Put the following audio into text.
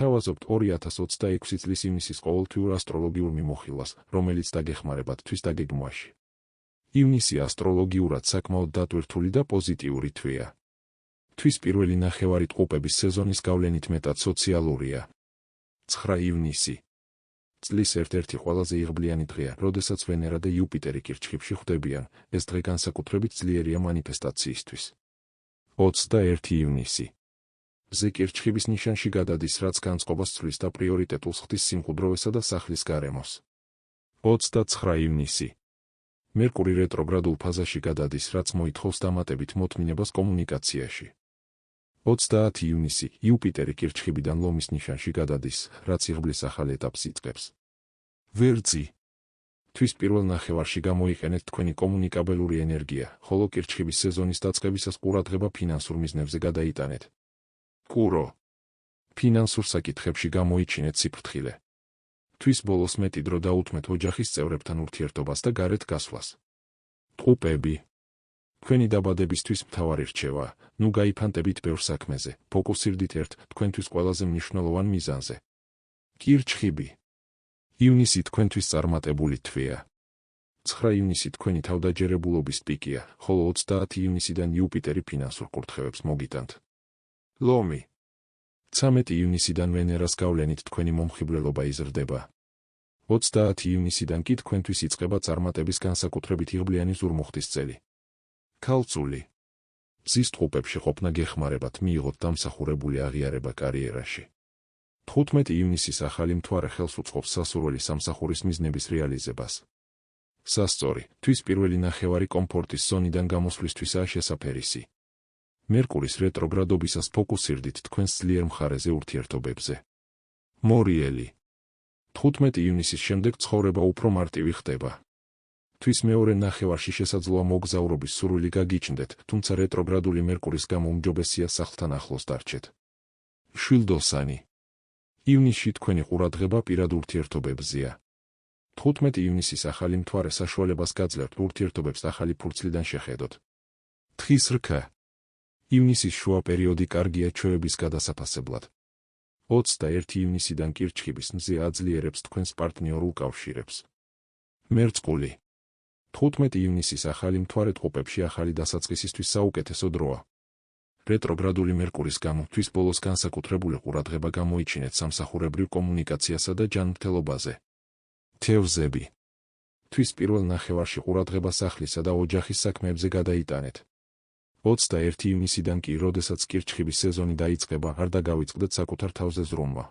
გვთავაზობთ 2026 წლის ივნისის ყოველთვიურ ასტროლოგიურ მიმოხილვას, რომელიც დაგეხმარებათ თვის დაგეგმვაში. ივნისი ასტროლოგიურად საკმაოდ დატვირთული და პოზიტიური თვეა. თვის პირველი ნახევარი ტყუპების სეზონის გავლენით მეტად სოციალურია. 9 ივნისი. წლის ერთ-ერთი ყველაზე იღბლიანი დღეა, როდესაც ვენერა და იუპიტერი კირჩხიბში ხვდებიან, ეს დღე განსაკუთრებით ძლიერია მანიფესტაციისთვის. 21 ივნისი. მზე კირჩხიბის ნიშანში გადადის, რაც განწყობას ცვლის და პრიორიტეტულს ხდის სიმყუდროვესა და სახლის გარემოს. 29 ივნისი. მერკური რეტროგრადულ ფაზაში გადადის, რაც მოითხოვს დამატებით მოთმინებას კომუნიკაციაში. 30 ივნისი. იუპიტერი კირჩხიბიდან ლომის ნიშანში გადადის, რაც იღბლის ახალ ეტაპს იწყებს. ვერძი. თვის პირველ ნახევარში გამოიყენეთ თქვენი კომუნიკაბელური ენერგია, ხოლო კირჩხიბის სეზონის დაწყებისას ყურადღება ფინანსურ მიზნებზე გადაიტანეთ. კურო. ფინანსურ საკითხებში გამოიჩინეთ სიფრთხილე. თვის ბოლოს მეტი დრო დაუთმეთ ოჯახის წევრებთან ურთიერთობას და გარეთ გასვლას. ტყუპები. თქვენი დაბადებისთვის მთავარი რჩევა, ნუ გაიფანტებით ბევრ საქმეზე, ფოკუსირდით ერთ თქვენთვის ყველაზე მნიშვნელოვან მიზანზე. კირჩხიბი. ივნისი თქვენთვის წარმატებული თვეა. 9 ივნისი თქვენი თავდაჯერებულობის პიკია, ხოლო 30 ივნისიდან იუპიტერი ფინანსურ კურთხევებს მოგიტანთ. ლომი. 13 ივნისიდან ვენერას გავლენით თქვენი მომხიბვლელობა იზრდება. 30 ივნისიდან კი თქვენთვის იწყება წარმატების განსაკუთრებით იღბლიანი ზურმუხტის წელი. ქალწული. მზის ტყუპებში ყოფნა გეხმარებათ მიიღოთ დამსახურებული აღიარება კარიერაში. 15 ივნისის ახალი მთვარე ხელს უწყობს სასურველი სამსახურის მიზნების რეალიზებას. სასწორი. თვის პირველი ნახევარი კომფორტის ზონიდან გამოსვლისთვისაა შესაფერისი. მერკურის რეტროგრადობისას ფოკუსირდით თქვენს ძლიერ მხარეზე ურთიერთობებზე. მორიელი. 15 ივნისის შემდეგ ცხოვრება უფრო მარტივი ხდება. თვის მეორე ნახევარში შესაძლოა მოგზაურობის სურვილი გაგიჩნდეთ, თუმცა რეტროგრადული მერკურის გამო უმჯობესია სახლთან ახლოს დარჩეთ. მშვილდოსანი. ივნისში თქვენი ყურადღება პირად ურთიერთობებზეა. 15 ივნისის ახალი მთვარე საშუალებას გაძლევთ ურთიერთობებს ახალი ფურცლიდან შეხედოთ. თხის რქა. ივნისის შუა პერიოდი კარგია ჩვევების გადასაფასებლად. 21 ივნისიდან კირჩხიბის მზე აძლიერებს თქვენს პარტნიორულ კავშირებს. მერწყული. 15 ივნისის ახალი მთვარე ტყუპებში ახალი დასაწყისისთვის საუკეთესო დროა. რეტროგრადული მერკურის გამო თვის ბოლოს განსაკუთრებული ყურადღება გამოიჩინეთ სამსახურებრივ კომუნიკაციასა და ჯანმრთელობაზე. თევზები. თვის პირველ ნახევარში ყურადღება სახლისა და ოჯახის საქმეებზე გადაიტანეთ. 21 ივნისიდან კი, როდესაც კირჩხიბის სეზონი დაიწყება, არ დაგავიწყდეთ საკუთარ თავზე ზრუნვა.